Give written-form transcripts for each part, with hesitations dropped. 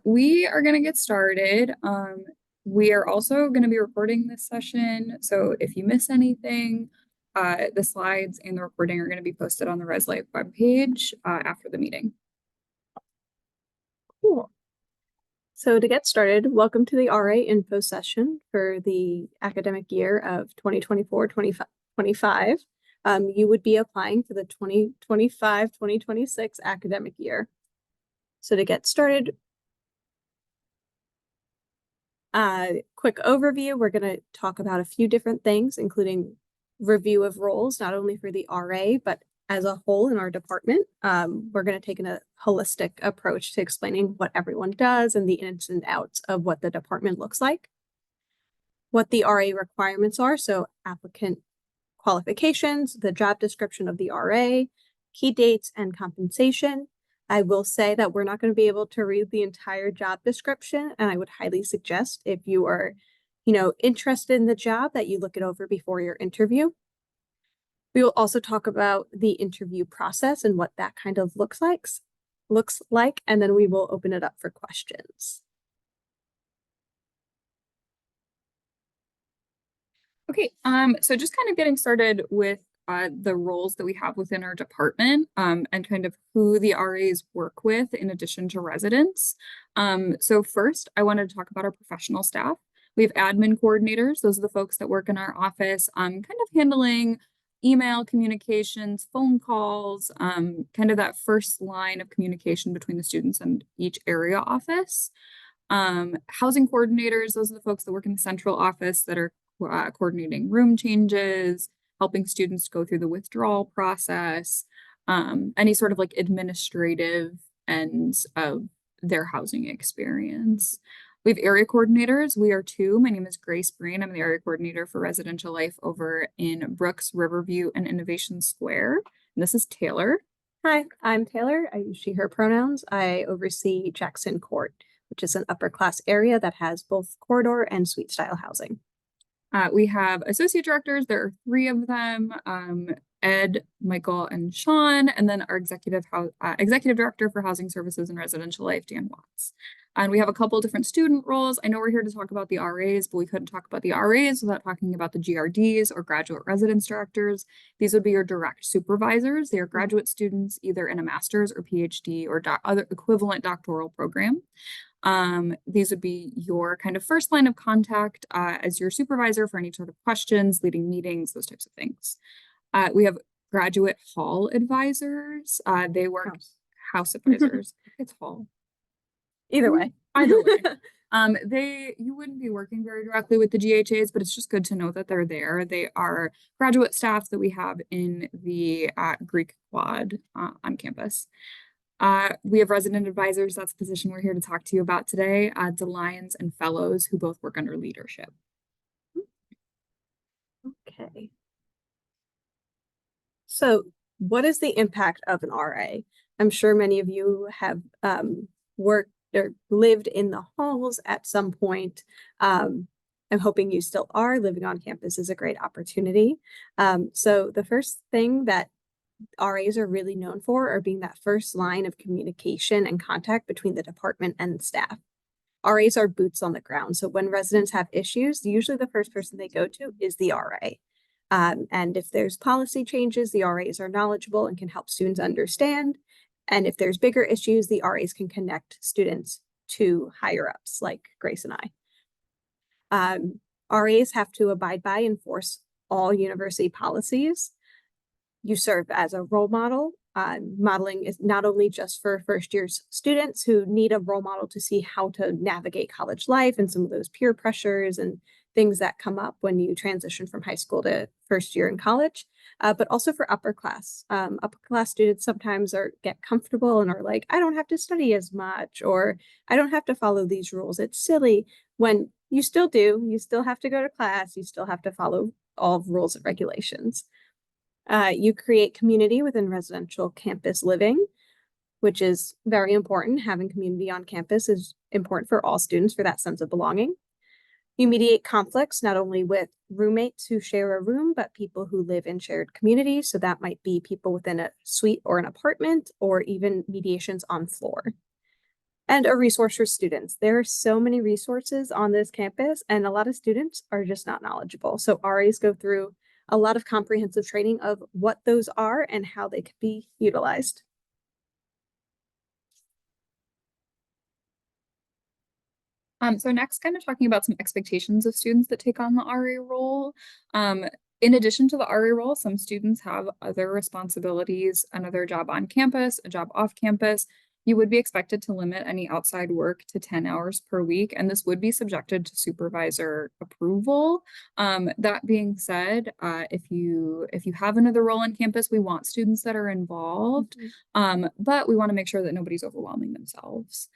We are going to get started. We are also going to be recording this session. So if you miss anything, the slides and the recording are going to be posted on the ResLife webpage after the meeting. Cool. So to get started, welcome to the RA info session for the academic year of 2024-2025. You would be applying for the 2025-2026 academic year. So to get started, quick overview, we're going to talk about a few different things, including review of roles, not only for the RA, but as a whole in our department. We're going to take a holistic approach to explaining what everyone does and the ins and outs of what the department looks like, what the RA requirements are, so applicant qualifications, the job description of the RA, key dates, and compensation. I will say that we're not going to be able to read the entire job description, and I would highly suggest if you are, interested in the job that you look it over before your interview. We will also talk about the interview process and what that kind of looks like, and then we will open it up for questions. Okay, so just kind of getting started with the roles that we have within our department and kind of who the RAs work with in addition to residents. So first, I wanted to talk about our professional staff. We have admin coordinators. Those are the folks that work in our office, kind of handling email communications, phone calls, kind of that first line of communication between the students and each area office. Housing coordinators, those are the folks that work in the central office that are coordinating room changes, helping students go through the withdrawal process, any sort of like administrative ends of their housing experience. We have area coordinators. We are two. My name is Grace Breen. I'm the area coordinator for residential life over in Brooks, Riverview, and Innovation Square. And this is Taylor. Hi, I'm Taylor. I use she, her pronouns. I oversee Jackson Court, which is an upper class area that has both corridor and suite style housing. We have associate directors. There are three of them, Ed, Michael, and Sean, and then our executive director for housing services and residential life, Dan Watts. And we have a couple different student roles. I know we're here to talk about the RAs, but we couldn't talk about the RAs without talking about the GRDs or graduate residence directors. These would be your direct supervisors. They are graduate students either in a master's or PhD or other equivalent doctoral program. These would be your kind of first line of contact as your supervisor for any sort of questions, leading meetings, those types of things. We have graduate hall advisors. They work house advisors. It's hall. Either way. Either way. You wouldn't be working very directly with the GHAs, but it's just good to know that they're there. They are graduate staff that we have in the Greek Quad on campus. We have resident advisors. That's the position we're here to talk to you about today. DeLions and fellows who both work under leadership. Okay. So what is the impact of an RA? I'm sure many of you have worked or lived in the halls at some point. I'm hoping you still are. Living on campus is a great opportunity. So the first thing that RAs are really known for are being that first line of communication and contact between the department and the staff. RAs are boots on the ground. So when residents have issues, usually the first person they go to is the RA. And if there's policy changes, the RAs are knowledgeable and can help students understand. And if there's bigger issues, the RAs can connect students to higher ups like Grace and I. RAs have to abide by and enforce all university policies. You serve as a role model. Modeling is not only just for first year students who need a role model to see how to navigate college life and some of those peer pressures and things that come up when you transition from high school to first year in college, but also for upper class. Upper class students sometimes get comfortable and are like, I don't have to study as much, or I don't have to follow these rules. It's silly, when you still do. You still have to go to class. You still have to follow all rules and regulations. You create community within residential campus living, which is very important. Having community on campus is important for all students for that sense of belonging. You mediate conflicts not only with roommates who share a room, but people who live in shared communities. So that might be people within a suite or an apartment, or even mediations on floor. And a resource for students. There are so many resources on this campus, and a lot of students are just not knowledgeable. So RAs go through a lot of comprehensive training of what those are and how they could be utilized. So next, kind of talking about some expectations of students that take on the RA role. In addition to the RA role, some students have other responsibilities, another job on campus, a job off campus. You would be expected to limit any outside work to 10 hours per week, and this would be subjected to supervisor approval. That being said, if you have another role on campus, we want students that are involved, but we want to make sure that nobody's overwhelming themselves.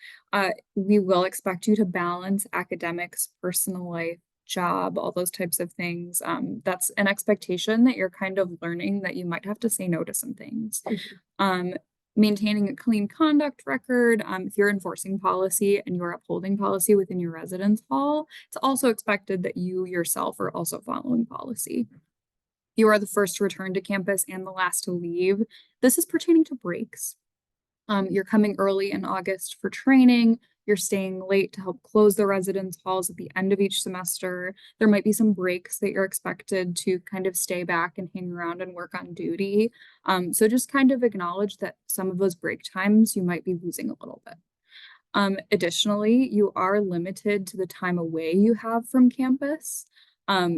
We will expect you to balance academics, personal life, job, all those types of things. That's an expectation that you're kind of learning that you might have to say no to some things. Maintaining a clean conduct record. If you're enforcing policy and you're upholding policy within your residence hall, it's also expected that you yourself are also following policy. You are the first to return to campus and the last to leave. This is pertaining to breaks. You're coming early in August for training. You're staying late to help close the residence halls at the end of each semester. There might be some breaks that you're expected to kind of stay back and hang around and work on duty. So just kind of acknowledge that some of those break times you might be losing a little bit. Additionally, you are limited to the time away you have from campus.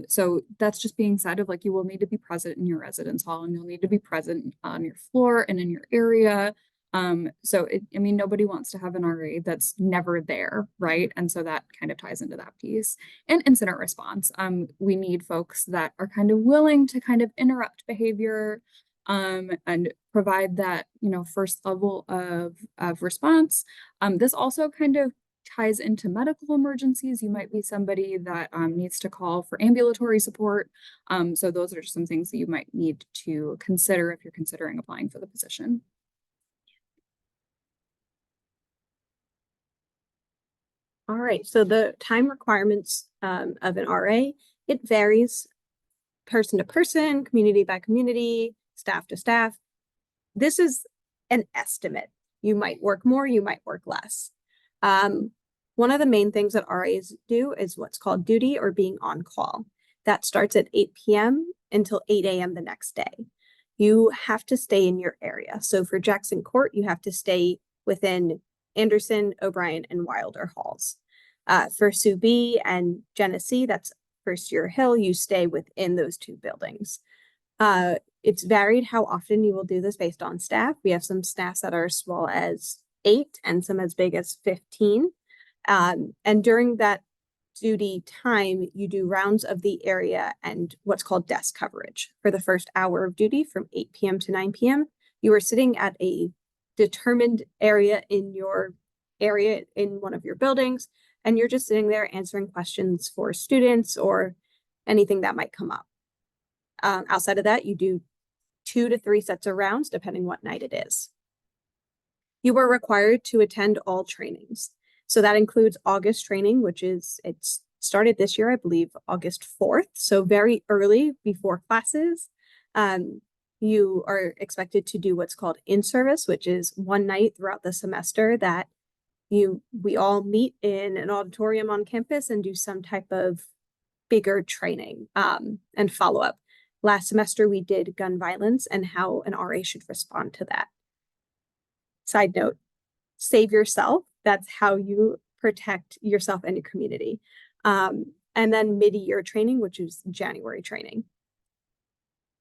So that's just being said of like you will need to be present in your residence hall and you'll need to be present on your floor and in your area. I mean, nobody wants to have an RA that's never there, right? And so that kind of ties into that piece. And incident response. We need folks that are kind of willing to kind of interrupt behavior, and provide that, first level of response. This also kind of ties into medical emergencies. You might be somebody that needs to call for ambulatory support. So those are some things that you might need to consider if you're considering applying for the position. All right, so the time requirements of an RA, it varies person to person, community by community, staff to staff. This is an estimate. You might work more, you might work less. One of the main things that RAs do is what's called duty or being on call. That starts at 8 p.m. until 8 a.m. the next day. You have to stay in your area. So for Jackson Court, you have to stay within Anderson, O'Brien, and Wilder halls. For Sue B and Genesee, that's First Year Hill, you stay within those two buildings. It's varied how often you will do this based on staff. We have some staffs that are as small as 8 and some as big as 15. And during that duty time, you do rounds of the area and what's called desk coverage. For the first hour of duty from 8 p.m. to 9 p.m., you are sitting at a determined area in one of your buildings, and you're just sitting there answering questions for students or anything that might come up. Outside of that, you do 2 to 3 sets of rounds, depending what night it is. You are required to attend all trainings. So that includes August training, it's started this year, I believe, August 4th. So very early before classes. You are expected to do what's called in-service, which is one night throughout the semester that we all meet in an auditorium on campus and do some type of bigger training and follow-up. Last semester, we did gun violence and how an RA should respond to that. Side note, save yourself. That's how you protect yourself and your community. And then mid-year training, which is January training.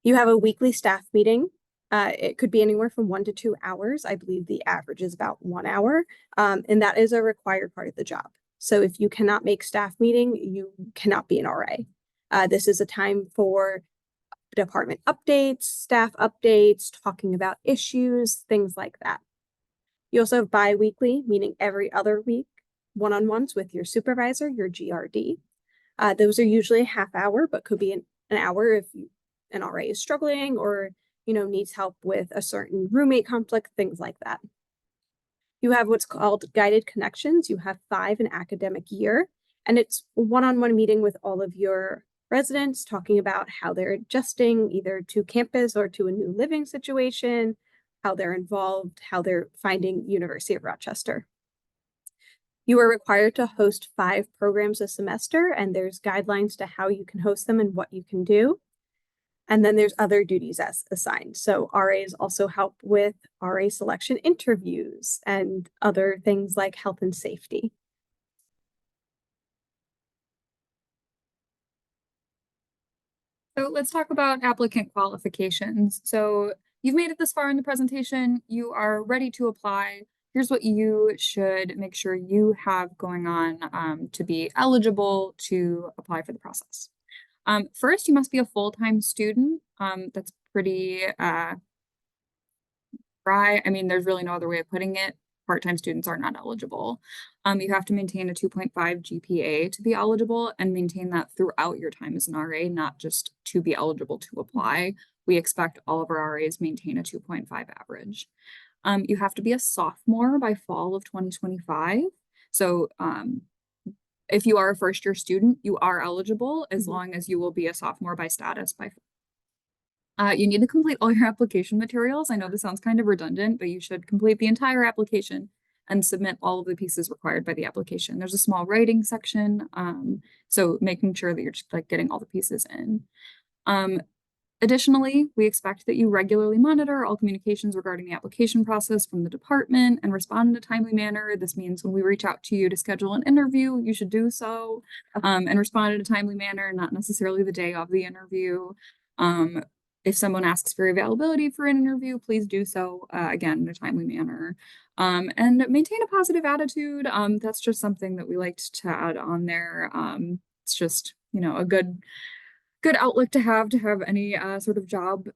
You have a weekly staff meeting. It could be anywhere from 1 to 2 hours. I believe the average is about 1 hour. And that is a required part of the job. So if you cannot make staff meeting, you cannot be an RA. This is a time for department updates, staff updates, talking about issues, things like that. You also have bi-weekly, meaning every other week, one-on-ones with your supervisor, your GRD. Those are usually a half hour, but could be an hour if an RA is struggling or needs help with a certain roommate conflict, things like that. You have what's called guided connections. You have 5 an academic year, and it's a one-on-one meeting with all of your residents talking about how they're adjusting either to campus or to a new living situation, how they're involved, how they're finding University of Rochester. You are required to host 5 programs a semester, and there's guidelines to how you can host them and what you can do. And then there's other duties as assigned. So RAs also help with RA selection interviews and other things like health and safety. So let's talk about applicant qualifications. So you've made it this far in the presentation, you are ready to apply. Here's what you should make sure you have going on to be eligible to apply for the process. First, you must be a full-time student. That's pretty dry. I mean, there's really no other way of putting it. Part-time students are not eligible. You have to maintain a 2.5 GPA to be eligible and maintain that throughout your time as an RA, not just to be eligible to apply. We expect all of our RAs maintain a 2.5 average. You have to be a sophomore by fall of 2025. So if you are a first-year student, you are eligible as long as you will be a sophomore by status by you need to complete all your application materials. I know this sounds kind of redundant, but you should complete the entire application and submit all of the pieces required by the application. There's a small writing section, so making sure that you're just like getting all the pieces in. Additionally, we expect that you regularly monitor all communications regarding the application process from the department and respond in a timely manner. This means when we reach out to you to schedule an interview, you should do so and respond in a timely manner, not necessarily the day of the interview. If someone asks for availability for an interview, please do so, again, in a timely manner. And maintain a positive attitude. That's just something that we liked to add on there. It's just, you know, a good outlook to have any sort of job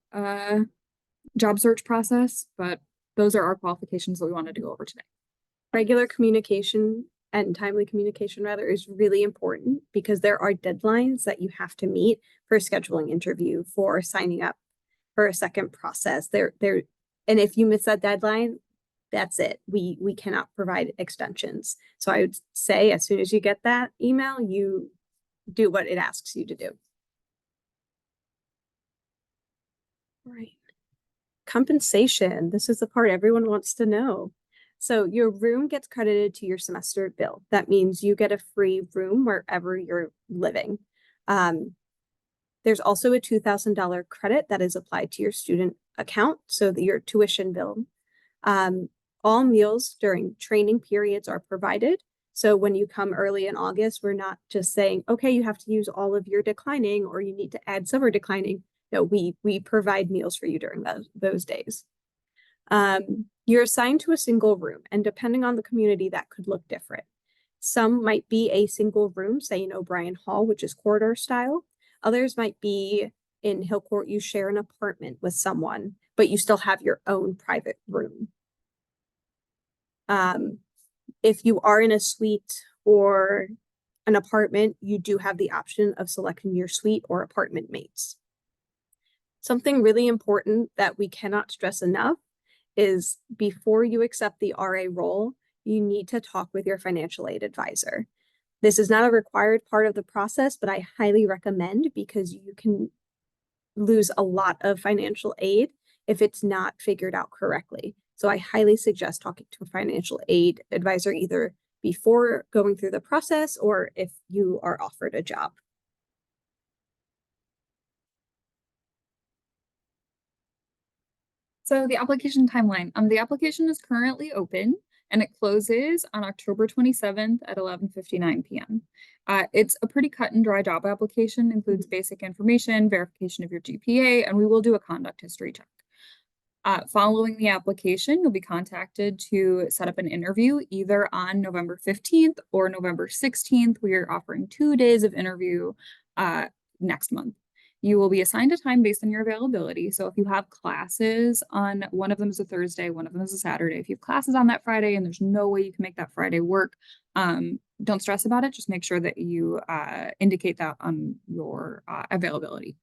search process. But those are our qualifications that we wanted to go over today. Regular communication and timely communication rather is really important because there are deadlines that you have to meet for scheduling interview, for signing up for a second process. And if you miss that deadline, that's it. We cannot provide extensions. So I would say as soon as you get that email, you do what it asks you to do. All right. Compensation. This is the part everyone wants to know. So your room gets credited to your semester bill. That means you get a free room wherever you're living. There's also a $2,000 credit that is applied to your student account, so that your tuition bill. All meals during training periods are provided. So when you come early in August, we're not just saying, okay, you have to use all of your declining or you need to add summer declining. No, we provide meals for you during those days. You're assigned to a single room, and depending on the community, that could look different. Some might be a single room, say in O'Brien Hall, which is corridor style. Others might be in Hillcourt, you share an apartment with someone, but you still have your own private room. If you are in a suite or an apartment, you do have the option of selecting your suite or apartment mates. Something really important that we cannot stress enough is before you accept the RA role, you need to talk with your financial aid advisor. This is not a required part of the process, but I highly recommend because you can lose a lot of financial aid if it's not figured out correctly. So I highly suggest talking to a financial aid advisor either before going through the process or if you are offered a job. So the application timeline, the application is currently open and it closes on October 27th at 11:59 p.m. It's a pretty cut and dry job application, includes basic information, verification of your GPA, and we will do a conduct history check. Following the application, you'll be contacted to set up an interview either on November 15th or November 16th. We are offering 2 days of interview next month. You will be assigned a time based on your availability. So if you have classes on, one of them is a Thursday, one of them is a Saturday. If you have classes on that Friday and there's no way you can make that Friday work, don't stress about it. Just make sure that you indicate that on your availability.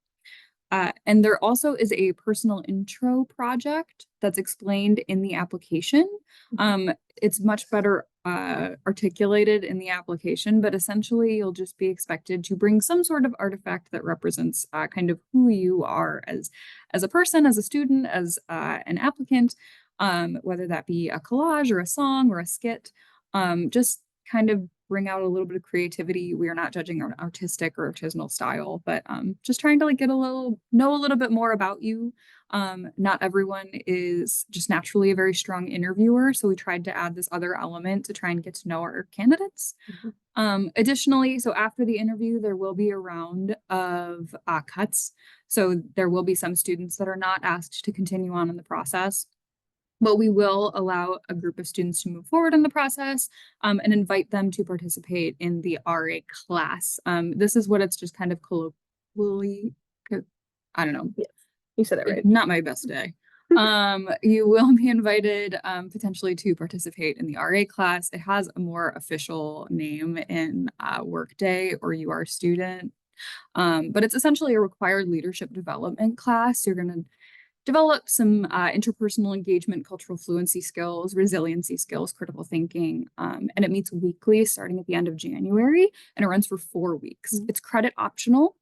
And there also is a personal intro project that's explained in the application. It's much better articulated in the application, but essentially you'll just be expected to bring some sort of artifact that represents kind of who you are as a person, as a student, as an applicant, whether that be a collage or a song or a skit. Just kind of bring out a little bit of creativity. We are not judging our artistic or artisanal style, but just trying to like know a little bit more about you. Not everyone is just naturally a very strong interviewer, so we tried to add this other element to try and get to know our candidates. Mhm. Additionally, so after the interview, there will be a round of cuts. So there will be some students that are not asked to continue on in the process, but we will allow a group of students to move forward in the process and invite them to participate in the RA class. This is what it's just kind of colloquially, I don't know, Yes, you said it right. not my best day. You will be invited potentially to participate in the RA class. It has a more official name in Workday or UR student, but it's essentially a required leadership development class. You're going to develop some interpersonal engagement, cultural fluency skills, resiliency skills, critical thinking, and it meets weekly starting at the end of January, and it runs for 4 weeks. Mhm. It's credit optional.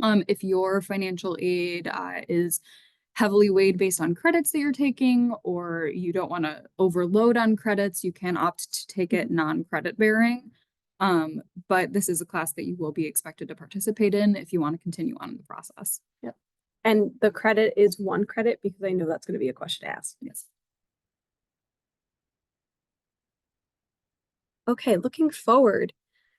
If your financial aid is heavily weighed based on credits that you're taking, or you don't want to overload on credits, you can opt to take it non-credit bearing. But this is a class that you will be expected to participate in if you want to continue on in the process. Yep. And the credit is 1 credit because I know that's going to be a question to ask. Yes. Okay, looking forward,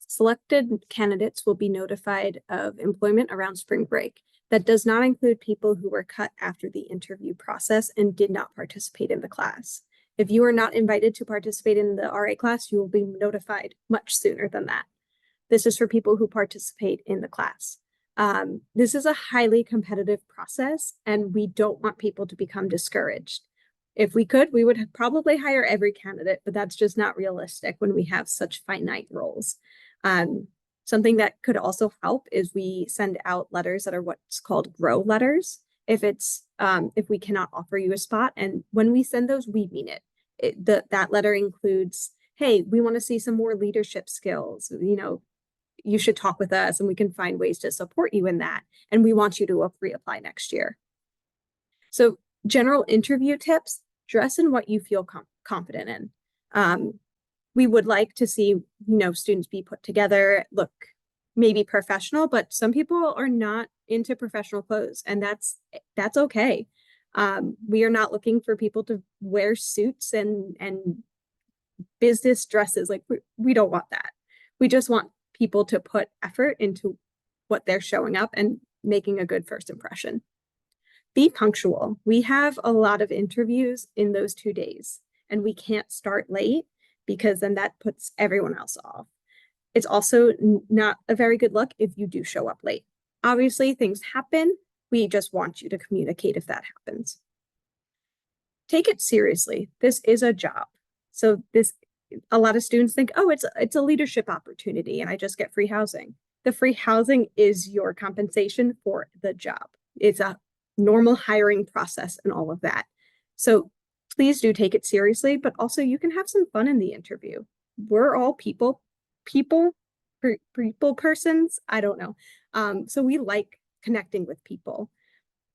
selected candidates will be notified of employment around spring break. That does not include people who were cut after the interview process and did not participate in the class. If you are not invited to participate in the RA class, you will be notified much sooner than that. This is for people who participate in the class. This is a highly competitive process, and we don't want people to become discouraged. If we could, we would probably hire every candidate, but that's just not realistic when we have such finite roles. Something that could also help is we send out letters that are what's called grow letters. If we cannot offer you a spot, and when we send those, we mean it. That letter includes, hey, we want to see some more leadership skills. You should talk with us, and we can find ways to support you in that. And we want you to reapply next year. So, general interview tips: dress in what you feel confident in. We would like to see, students be put together, look maybe professional, but some people are not into professional clothes, and that's okay. We are not looking for people to wear suits and business dresses. Like we don't want that. We just want people to put effort into what they're showing up and making a good first impression. Be punctual. We have a lot of interviews in those 2 days, and we can't start late because then that puts everyone else off. It's also not a very good look if you do show up late. Obviously, things happen. We just want you to communicate if that happens. Take it seriously. This is a job. So a lot of students think, oh, it's a leadership opportunity and I just get free housing. The free housing is your compensation for the job. It's a normal hiring process and all of that. So please do take it seriously, but also you can have some fun in the interview. We're all people persons. I don't know. So we like connecting with people.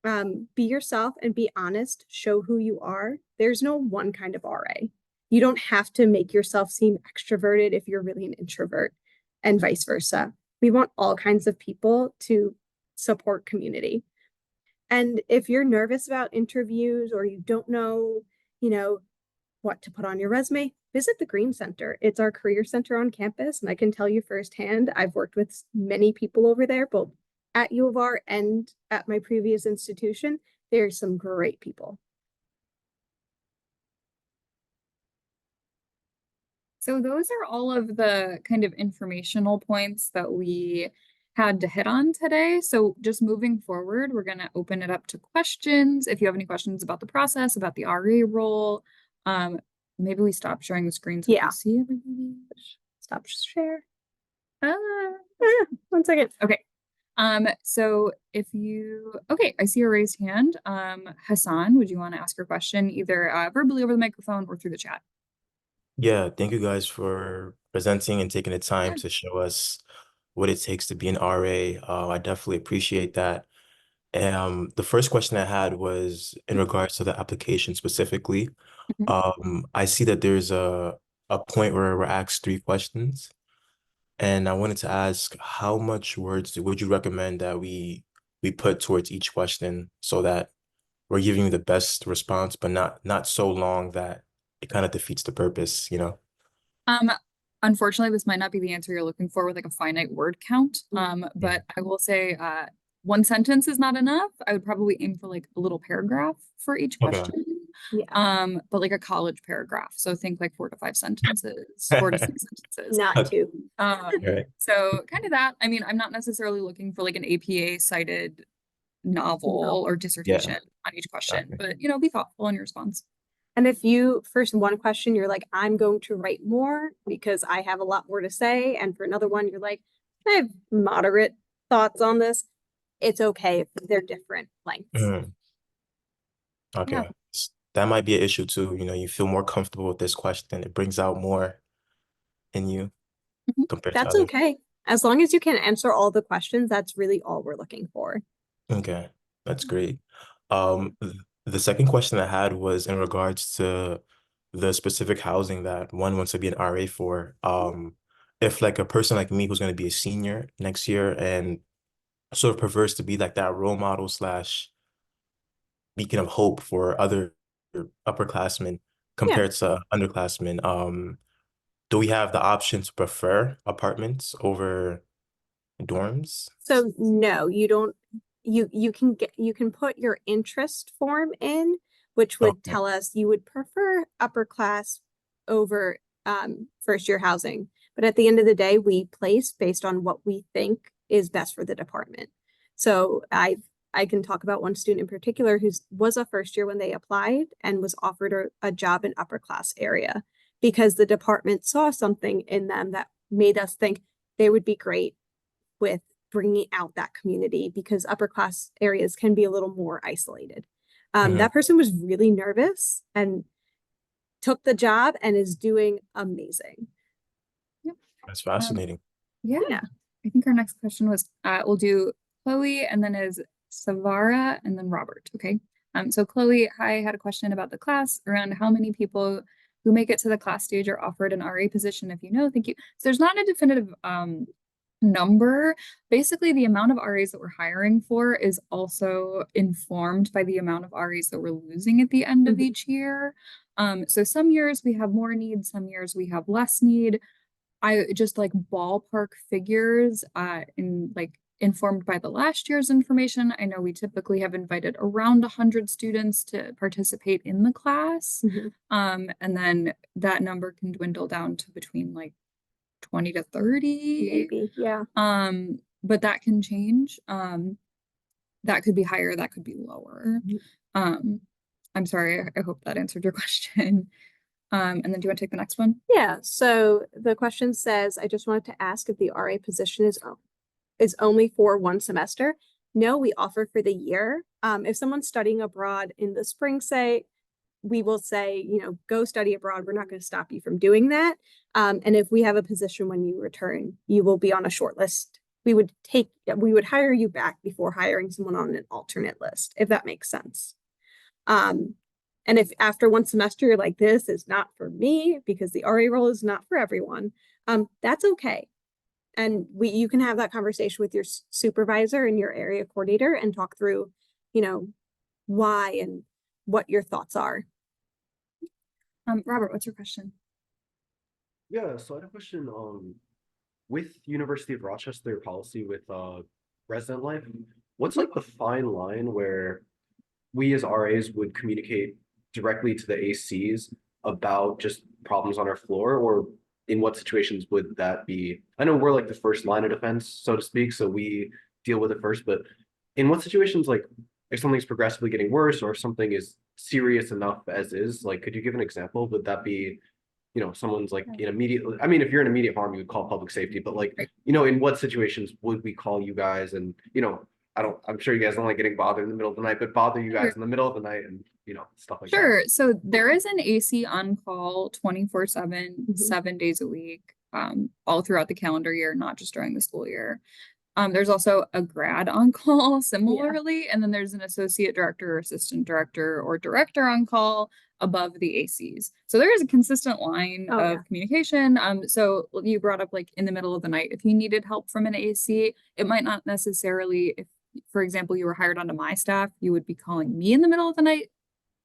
Be yourself and be honest. Show who you are. There's no one kind of RA. You don't have to make yourself seem extroverted if you're really an introvert, and vice versa. We want all kinds of people to support community. And if you're nervous about interviews or you don't know, what to put on your resume, visit the Green Center. It's our career center on campus, and I can tell you firsthand, I've worked with many people over there, both at U of R and at my previous institution. There's some great people. So those are all of the kind of informational points that we had to hit on today. So just moving forward, we're going to open it up to questions. If you have any questions about the process, about the RA role, maybe we stop sharing the screen so we can see everybody. Stop share. 1 second. Okay. So okay, I see a raised hand. Hassan, would you want to ask your question either verbally over the microphone or through the chat? Yeah, thank you guys for presenting and taking the time Yeah. to show us what it takes to be an RA. I definitely appreciate that. The first question I had was in regards to the application specifically. Mhm. I see that there's a point where we're asked 3 questions. And I wanted to ask, how much words would you recommend that we put towards each question so that we're giving you the best response, but not so long that it kind of defeats the purpose, you know? Um, Unfortunately, this might not be the answer you're looking for with like a finite word count. Yeah. But I will say, one sentence is not enough. I would probably aim for like a little paragraph for each Okay. question. Yeah, But like a college paragraph. So think like 4 to 5 sentences, 4 to 6 sentences. not Okay. too. Right. So kind of that. I mean, I'm not necessarily looking for like an APA cited No. novel or Yeah. dissertation on each question, Okay. but be thoughtful in your response. And if you, first one question, you're like, I'm going to write more because I have a lot more to say. And for another one, you're like, I have moderate thoughts on this. It's okay if they're different lengths. Mhm. Yeah. Okay. That might be an issue too. You know, you feel more comfortable with this question. It brings out more in you Mhm. compared to That's others. okay. As long as you can answer all the questions, that's really all we're looking for. Okay, that's great. The second question I had was in regards to the specific housing that one wants to be an RA for. If like a person like me who's going to be a senior next year and sort of prefers to be like that role model slash beacon of hope for other upperclassmen Yeah. compared to underclassmen, do we have the option to prefer apartments over dorms? So no, you don't, you can put your interest form in, which would Okay. tell us you would prefer upper class over first year housing. But at the end of the day, we place based on what we think is best for the department. So I can talk about one student in particular who was a first year when they applied and was offered a job in upper class area because the department saw something in them that made us think they would be great with bringing out that community because upper class areas can be a little more isolated. Mhm. That person was really nervous and took the job and is doing amazing. Yep. That's Um, fascinating. yeah. Yeah. I think our next question was we'll do Chloe and then is Savara and then Robert. Okay. So Chloe, I had a question about the class around how many people who make it to the class stage are offered an RA position. If you know, thank you. So there's not a definitive number. Basically, the amount of RAs that we're hiring for is also informed by the amount of RAs that we're losing at the end of Mhm. each year. So some years we have more need, some years we have less need. I just like ballpark figures, in like informed by the last year's information. I know we typically have invited around 100 students to participate in the class. Mhm. And then that number can dwindle down to between like 20 to 30. Maybe. Yeah. But that can change. That could be higher, that could be lower. Mhm. Um, I'm sorry, I hope that answered your question. And then do you want to take the next one? Yeah. So the question says, I just wanted to ask if the RA position is only for one semester. No, we offer for the year. If someone's studying abroad in the spring, say, we will say, go study abroad. We're not going to stop you from doing that. And if we have a position when you return, you will be on a short list. We would hire you back before hiring someone on an alternate list, if that makes sense. And if after one semester you're like, this is not for me because the RA role is not for everyone, that's okay. And you can have that conversation with your supervisor and your area coordinator and talk through, why and what your thoughts are. Robert, what's your question? Yeah, so I had a question with University of Rochester policy with resident life, what's like the fine line where we as RAs would communicate directly to the ACs about just problems on our floor, or in what situations would that be? I know we're like the first line of defense, so to speak, so we deal with it first, but in what situations, like if something's progressively getting worse or if something is serious enough as is, like could you give an example? Would that be, someone's like in immediate, I mean, if you're in immediate harm, you would call public safety, but like, Right. in what situations would we call you guys? And, I'm sure you guys don't like getting bothered in the middle of the night, but bother you guys in the middle of the night and, stuff like that. Sure. So there is an AC on call 24/7, Mhm. 7 days a week, all throughout the calendar year, not just during the school year. There's also a grad on call similarly, and then there's an associate director or assistant director or director on call, above the ACs. So there is a consistent line Oh, of yeah. communication. So you brought up like in the middle of the night, if you needed help from an AC, it might not necessarily, if, for example, you were hired onto my staff, you would be calling me in the middle of the night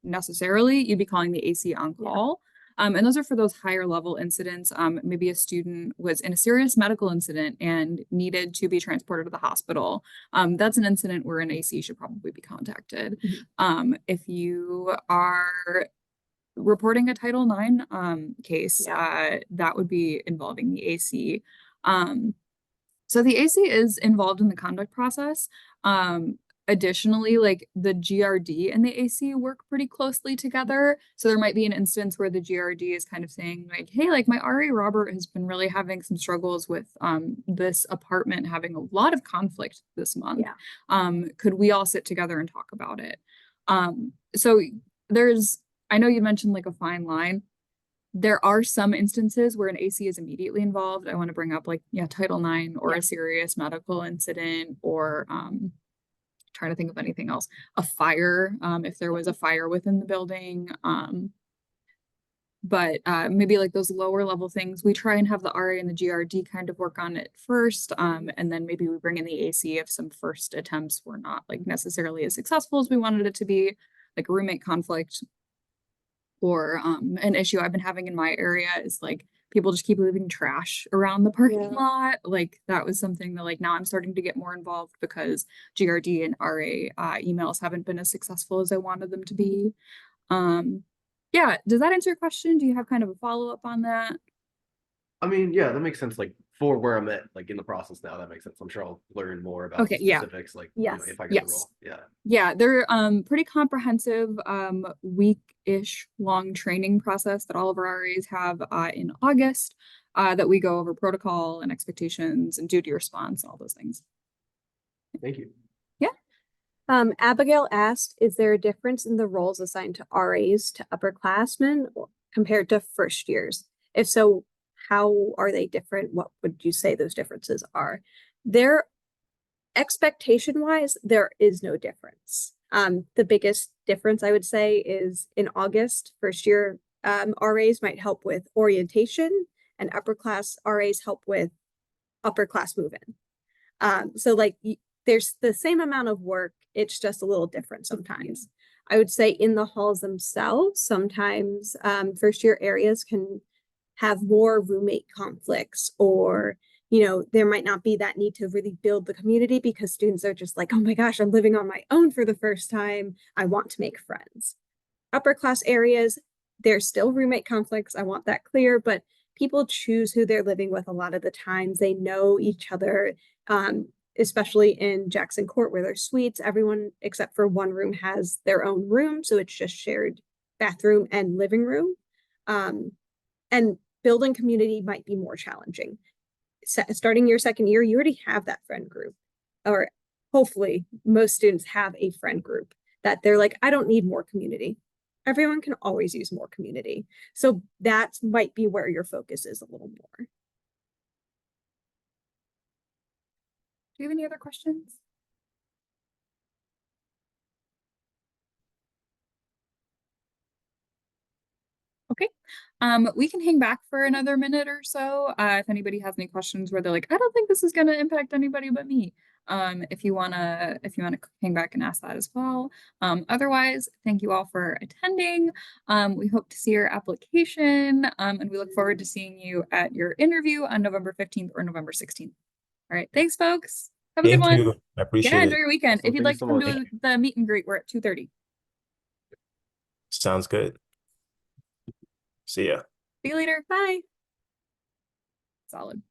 necessarily. You'd be calling the AC on Yeah. call. And those are for those higher level incidents. Maybe a student was in a serious medical incident and needed to be transported to the hospital. That's an incident where an AC should probably be contacted. If you are reporting a Title IX case, that would be involving the AC. So the AC is involved in the conduct process. Additionally, like the GRD and the AC work pretty closely together. So there might be an instance where the GRD is kind of saying like, hey, like my RA Robert has been really having some struggles with this apartment having a lot of conflict this month. Could we all sit together and talk about it? So I know you mentioned like a fine line. There are some instances where an AC is immediately involved. I want to bring up like, Title IX or a serious medical incident, or trying to think of anything else. A fire, if there was a fire within the building. But maybe like those lower level things, we try and have the RA and the GRD kind of work on it first. And then maybe we bring in the AC if some first attempts were not like necessarily as successful as we wanted it to be, like a roommate conflict. Or an issue I've been having in my area is like people just keep leaving trash around the parking lot. Like that was something that like now I'm starting to get more involved because GRD and RA emails haven't been as successful as I wanted them to be. Yeah, does that answer your question? Do you have kind of a follow-up on that? I mean, yeah, that makes sense. Like for where I'm at, like in the process now, that makes sense. I'm sure I'll learn more about the Okay, yeah. specifics, like you know, Yes. if I get the Yes. role. Yeah. Yeah, they're pretty comprehensive week-ish long training process that all of our RAs have in August that we go over protocol and expectations and duty response and all those things. Thank you. Abigail asked, is there a difference in the roles assigned to RAs to upperclassmen compared to first years? If so, how are they different? What would you say those differences are? Their expectation wise, there is no difference. The biggest difference I would say is in August, first year RAs might help with orientation, and upper class RAs help with upper class move-in. So like there's the same amount of work, it's just a little different sometimes. I would say in the halls themselves, sometimes first year areas can have more roommate conflicts, or there might not be that need to really build the community because students are just like, oh my gosh, I'm living on my own for the first time, I want to make friends. Upper class areas, there's still roommate conflicts, I want that clear, but people choose who they're living with a lot of the times. They know each other, especially in Jackson Court where there's suites. Everyone except for one room has their own room, so it's just shared bathroom and living room. And building community might be more challenging. Starting your second year, you already have that friend group, or hopefully most students have a friend group that they're like, I don't need more community. Everyone can always use more community. So that might be where your focus is a little more. Do you have any other questions? Okay. We can hang back for another minute or so. If anybody has any questions where they're like, I don't think this is gonna impact anybody but me. If you wanna hang back and ask that as well. Otherwise, thank you all for attending. We hope to see your application, and we look forward to seeing you at your interview on November 15th or November 16th. All right, thanks, folks. Have a good Thank one. you. I appreciate Enjoy it. your weekend. Awesome. If you'd Thank like you to so come much. to the meet and greet, we're at 2:30. Sounds good. See ya. See you later. Bye. Solid.